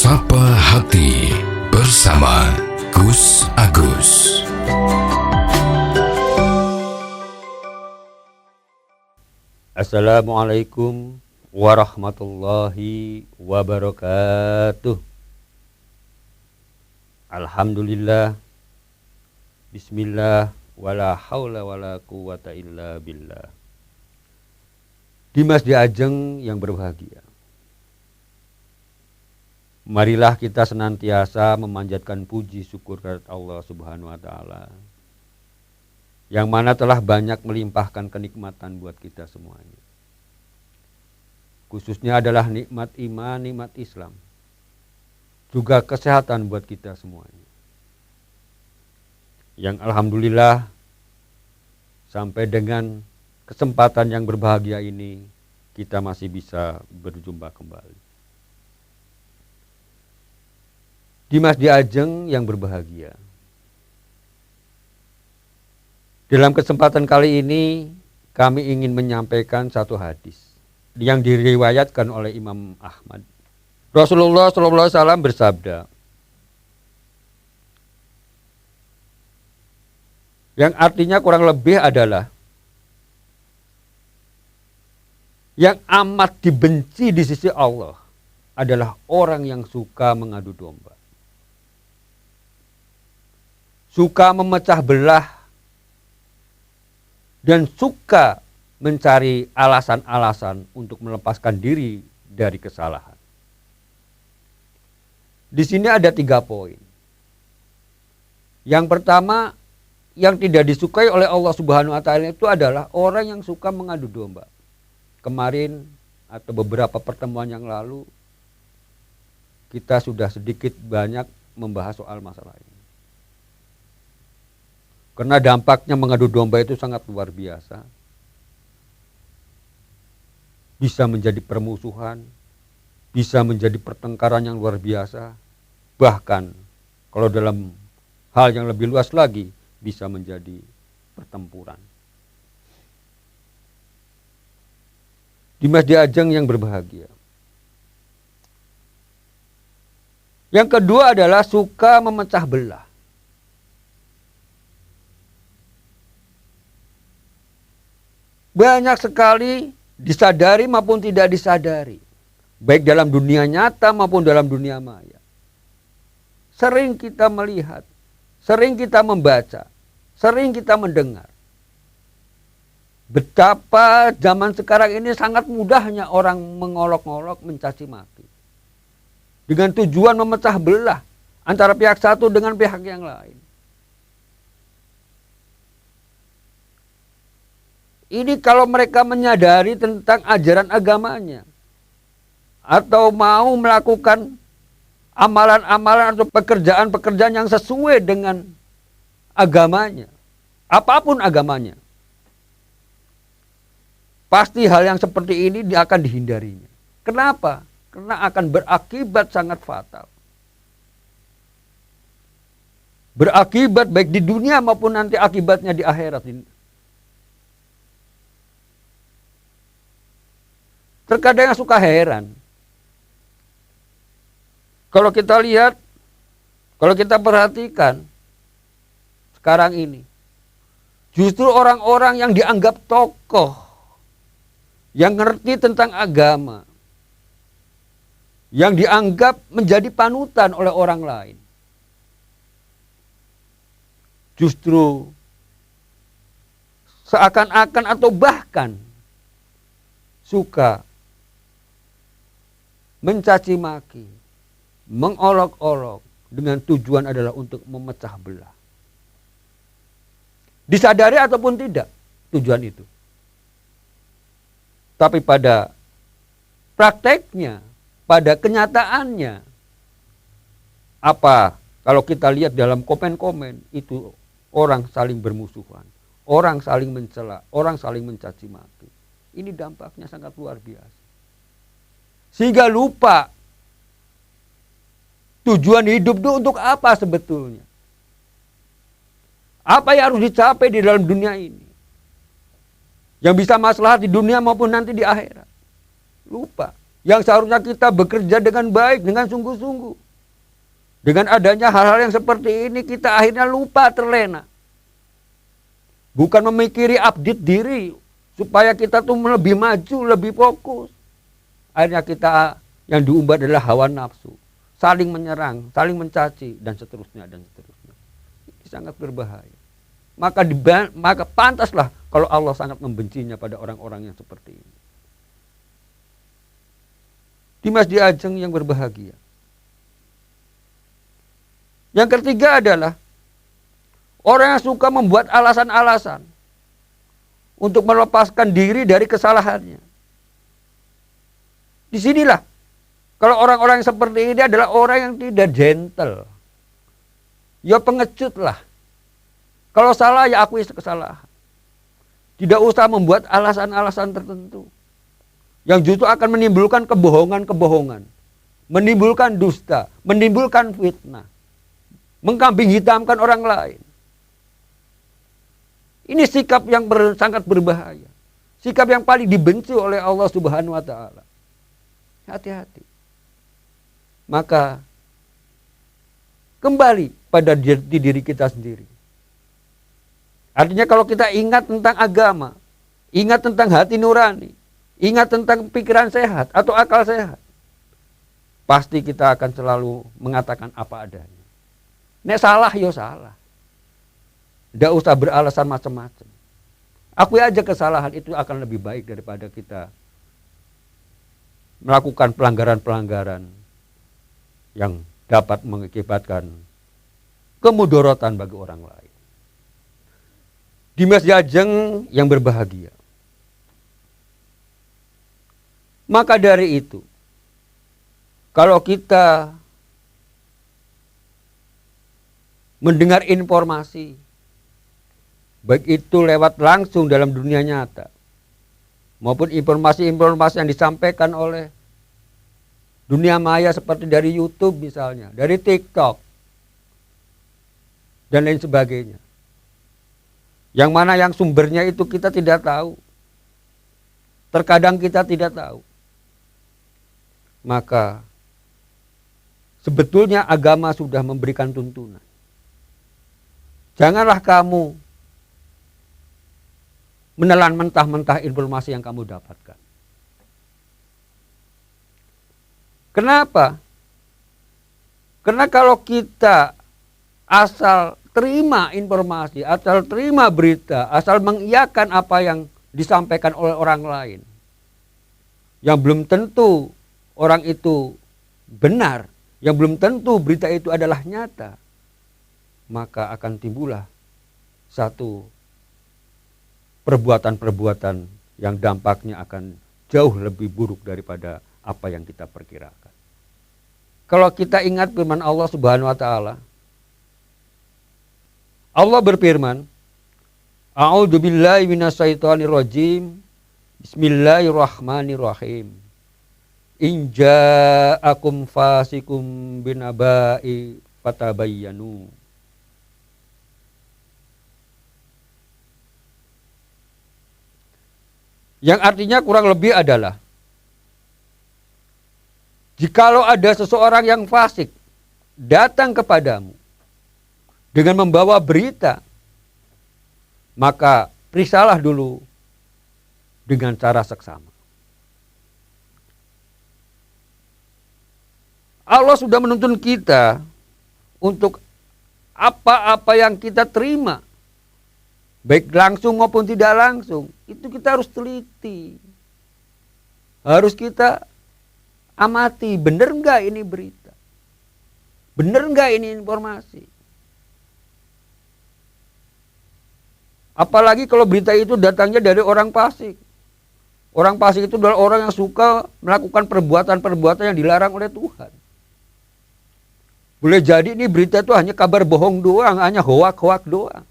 Sapa Hati bersama Gus Agus. Assalamualaikum warahmatullahi wabarakatuh. Alhamdulillah. Bismillah. Wala haula wala quwata illa billah. Dimas Diajeng yang berbahagia, marilah kita senantiasa memanjatkan puji syukur kepada Allah Subhanahu wa taala yang mana telah banyak melimpahkan kenikmatan buat kita semuanya. Khususnya adalah nikmat iman, nikmat Islam, juga kesehatan buat kita semuanya. Yang alhamdulillah sampai dengan kesempatan yang berbahagia ini kita masih bisa berjumpa kembali. Dimas Diajeng yang berbahagia, dalam kesempatan kali ini kami ingin menyampaikan satu hadis yang diriwayatkan oleh Imam Ahmad. Rasulullah SAW bersabda, yang artinya kurang lebih adalah yang amat dibenci di sisi Allah adalah orang yang suka mengadu domba, suka memecah belah, dan suka mencari alasan-alasan untuk melepaskan diri dari kesalahan. Di sini ada 3 poin. Yang pertama, yang tidak disukai oleh Allah Subhanahu wa taala itu adalah orang yang suka mengadu domba. Kemarin atau beberapa pertemuan yang lalu kita sudah sedikit banyak membahas soal masalah ini. Karena dampaknya mengadu domba itu sangat luar biasa. Bisa menjadi permusuhan, bisa menjadi pertengkaran yang luar biasa. Bahkan kalau dalam hal yang lebih luas lagi bisa menjadi pertempuran. Dimas Diajeng yang berbahagia. Yang kedua adalah suka memecah belah. Banyak sekali disadari maupun tidak disadari, baik dalam dunia nyata maupun dalam dunia maya. Sering kita melihat, sering kita membaca, sering kita mendengar betapa zaman sekarang ini sangat mudahnya orang mengolok-olok, mencaci maki dengan tujuan memecah belah antara pihak satu dengan pihak yang lain. Ini kalau mereka menyadari tentang ajaran agamanya atau mau melakukan amalan-amalan atau pekerjaan-pekerjaan yang sesuai dengan agamanya, apapun agamanya, pasti hal yang seperti ini akan dihindarinya. Kenapa? Karena akan berakibat sangat fatal. Berakibat baik di dunia maupun nanti akibatnya di akhirat ini. Terkadang suka heran. Kalau kita lihat, kalau kita perhatikan sekarang ini, justru orang-orang yang dianggap tokoh, yang ngerti tentang agama, yang dianggap menjadi panutan oleh orang lain, justru seakan-akan atau bahkan suka mencaci maki, mengolok-olok dengan tujuan adalah untuk memecah belah. Disadari ataupun tidak tujuan itu. Tapi pada prakteknya, pada kenyataannya, apa kalau kita lihat dalam komen-komen itu orang saling bermusuhan, orang saling mencela, orang saling mencaci maki. Ini dampaknya sangat luar biasa. Sehingga lupa tujuan hidup itu untuk apa sebetulnya. Apa yang harus dicapai di dalam dunia ini. Yang bisa maslahat di dunia maupun nanti di akhirat. Lupa. Yang seharusnya kita bekerja dengan baik, dengan sungguh-sungguh. Dengan adanya hal-hal yang seperti ini kita akhirnya lupa, terlena. Bukan memikiri update diri supaya kita tuh lebih maju, lebih fokus. Akhirnya kita yang diumbar adalah hawa nafsu, saling menyerang, saling mencaci, dan seterusnya dan seterusnya. Ini sangat berbahaya. Maka pantaslah kalau Allah sangat membencinya pada orang-orang yang seperti ini. Dimas Diajeng yang berbahagia. Yang ketiga adalah orang yang suka membuat alasan-alasan untuk melepaskan diri dari kesalahannya. Disinilah kalau orang-orang yang seperti ini adalah orang yang tidak gentle. Ya pengecut lah. Kalau salah ya akui kesalahan. Tidak usah membuat alasan-alasan tertentu. Yang justru akan menimbulkan kebohongan-kebohongan. Menimbulkan dusta. Menimbulkan fitnah. Mengkambing hitamkan orang lain. Ini sikap yang sangat berbahaya. Sikap yang paling dibenci oleh Allah Subhanahu wa Ta'ala. Hati-hati. Maka kembali pada diri kita sendiri. Artinya kalau kita ingat tentang agama, ingat tentang hati nurani, ingat tentang pikiran sehat atau akal sehat, pasti kita akan selalu mengatakan apa adanya. Nek salah yo salah. Tidak usah beralasan macam-macam. Akui aja kesalahan, itu akan lebih baik daripada kita melakukan pelanggaran-pelanggaran yang dapat mengakibatkan kemudorotan bagi orang lain. Dimas Diajeng yang berbahagia. Maka dari itu, kalau kita mendengar informasi, baik itu lewat langsung dalam dunia nyata, maupun informasi-informasi yang disampaikan oleh dunia maya seperti dari YouTube misalnya, dari TikTok, dan lain sebagainya. Yang mana yang sumbernya itu kita tidak tahu. Terkadang kita tidak tahu. Maka sebetulnya agama sudah memberikan tuntunan. Janganlah kamu menelan mentah-mentah informasi yang kamu dapatkan. Kenapa? Karena kalau kita asal terima informasi, asal terima berita, asal mengiyakan apa yang disampaikan oleh orang lain, yang belum tentu orang itu benar, yang belum tentu berita itu adalah nyata, maka akan timbullah satu perbuatan-perbuatan yang dampaknya akan jauh lebih buruk daripada apa yang kita perkirakan. Kalau kita ingat firman Allah Subhanahu wa Ta'ala, Allah berfirman, A'udzubillahi minasyaitonirrajim. Bismillahirrahmanirrahim. In ja'akum fasikum binaba'i fatabayyanu. Yang artinya kurang lebih adalah, jikalau ada seseorang yang fasik datang kepadamu dengan membawa berita, maka periksalah dulu dengan cara seksama. Allah sudah menuntun kita untuk apa-apa yang kita terima, baik langsung maupun tidak langsung, itu kita harus teliti. Harus kita amati, benar enggak ini berita? Benar enggak ini informasi? Apalagi kalau berita itu datangnya dari orang fasik. Orang fasik itu adalah orang yang suka melakukan perbuatan-perbuatan yang dilarang oleh Tuhan. Boleh jadi ini berita itu hanya kabar bohong doang, hanya hoak-hoak doang.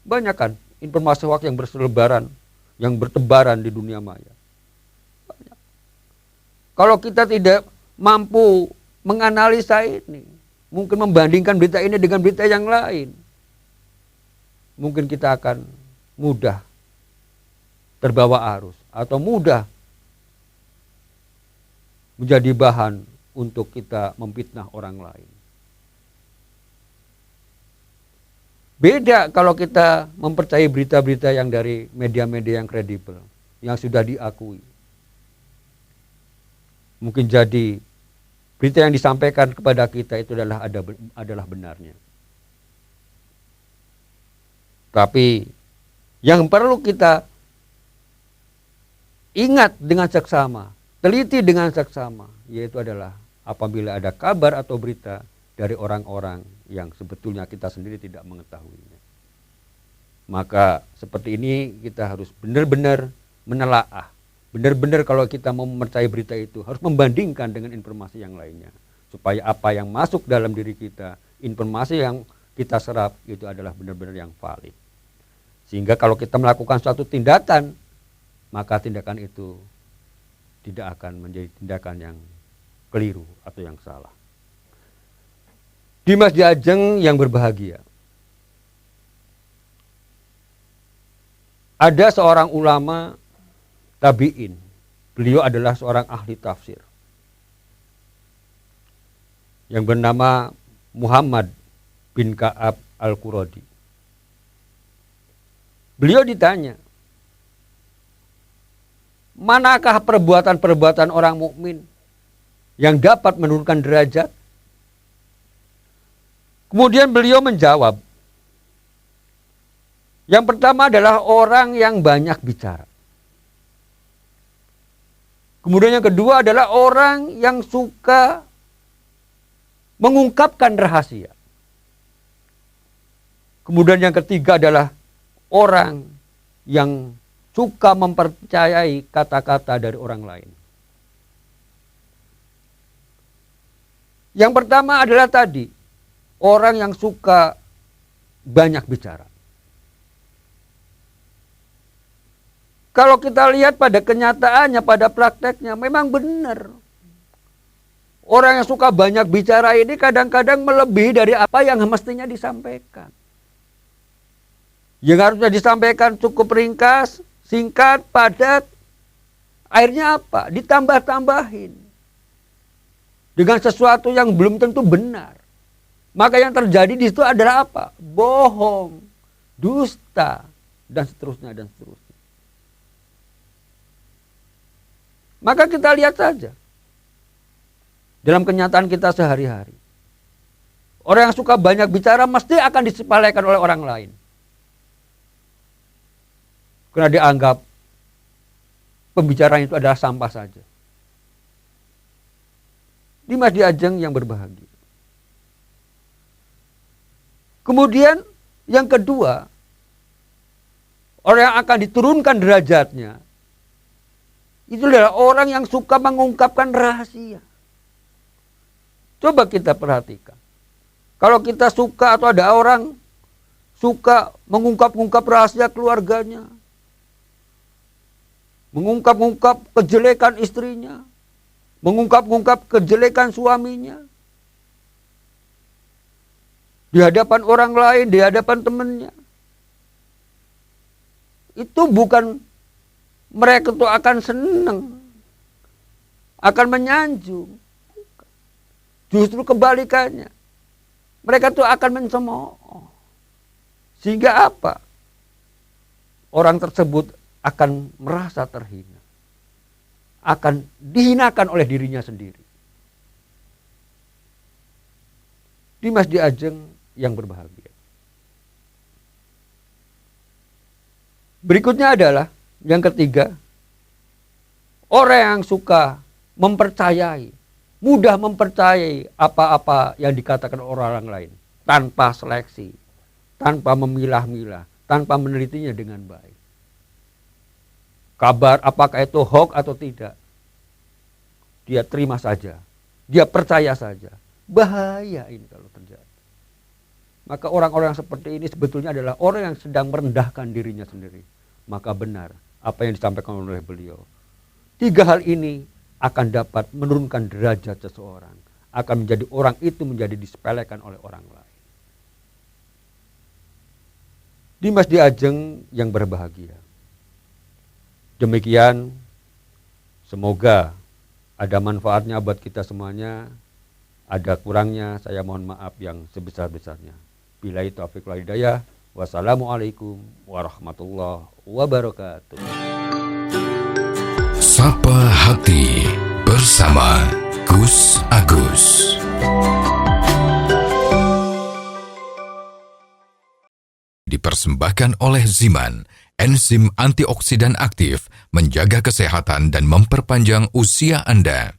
Banyak kan informasi hoak yang berselebaran, yang bertebaran di dunia maya. Banyak. Kalau kita tidak mampu menganalisa ini, mungkin membandingkan berita ini dengan berita yang lain, mungkin kita akan mudah terbawa arus atau mudah menjadi bahan untuk kita memfitnah orang lain. Beda kalau kita mempercayai berita-berita yang dari media-media yang kredibel, yang sudah diakui. Mungkin jadi berita yang disampaikan kepada kita itu adalah benarnya. Tapi yang perlu kita ingat dengan seksama, teliti dengan seksama, yaitu adalah apabila ada kabar atau berita dari orang-orang yang sebetulnya kita sendiri tidak mengetahuinya. Maka seperti ini kita harus benar-benar menelaah. Benar-benar kalau kita mau mempercayai berita itu harus membandingkan dengan informasi yang lainnya. Supaya apa yang masuk dalam diri kita, informasi yang kita serap itu adalah benar-benar yang valid. Sehingga kalau kita melakukan suatu tindakan, maka tindakan itu tidak akan menjadi tindakan yang keliru atau yang salah. Dimas Diajeng yang berbahagia. Ada seorang ulama tabi'in. Beliau adalah seorang ahli tafsir. Yang bernama Muhammad bin Ka'ab Al-Quradi. Beliau ditanya, manakah perbuatan-perbuatan orang mukmin yang dapat menurunkan derajat? Kemudian beliau menjawab, yang pertama adalah orang yang banyak bicara. Kemudian yang kedua adalah orang yang suka mengungkapkan rahasia. Kemudian yang ketiga adalah orang yang suka mempercayai kata-kata dari orang lain. Yang pertama adalah tadi, orang yang suka banyak bicara. Kalau kita lihat pada kenyataannya, pada prakteknya, memang benar. Orang yang suka banyak bicara ini kadang-kadang melebihi dari apa yang mestinya disampaikan. Yang harusnya disampaikan cukup ringkas, singkat, padat. Akhirnya apa? Ditambah-tambahin. Dengan sesuatu yang belum tentu benar. Maka yang terjadi di situ adalah apa? Bohong, dusta, dan seterusnya, dan seterusnya. Maka kita lihat saja. Dalam kenyataan kita sehari-hari. Orang yang suka banyak bicara mesti akan disepelekan oleh orang lain. Karena dianggap pembicaraan itu adalah sampah saja. Dimas Diajeng yang berbahagia. Kemudian yang kedua, orang yang akan diturunkan derajatnya, itu adalah orang yang suka mengungkapkan rahasia. Coba kita perhatikan. Kalau kita suka atau ada orang suka mengungkap-ungkap rahasia keluarganya, mengungkap-ungkap kejelekan istrinya, mengungkap-ungkap kejelekan suaminya, di hadapan orang lain, di hadapan temannya. Itu bukan mereka tuh akan senang, akan menyanjung. Justru kebalikannya. Mereka tuh akan mencemooh. Sehingga apa? Orang tersebut akan merasa terhina. Akan dihinakan oleh dirinya sendiri. Dimas Diajeng yang berbahagia. Berikutnya adalah yang ketiga, orang yang suka mempercayai, mudah mempercayai apa-apa yang dikatakan orang lain tanpa seleksi, tanpa memilah-milah, tanpa menelitinya dengan baik. Kabar apakah itu hoax atau tidak, dia terima saja, dia percaya saja. Bahaya ini kalau terjadi. Maka orang-orang seperti ini sebetulnya adalah orang yang sedang merendahkan dirinya sendiri. Maka benar apa yang disampaikan oleh beliau. 3 hal ini akan dapat menurunkan derajat seseorang. Akan menjadi orang itu menjadi disepelekan oleh orang lain. Dimas Diajeng yang berbahagia. Demikian, semoga ada manfaatnya buat kita semuanya. Ada kurangnya, saya mohon maaf yang sebesar-besarnya. Billahi taufiq wal hidayah. Wassalamualaikum warahmatullahi wabarakatuh. Sapa Hati bersama Gus Agus. Dipersembahkan oleh Ziman, enzim antioksidan aktif, menjaga kesehatan dan memperpanjang usia Anda.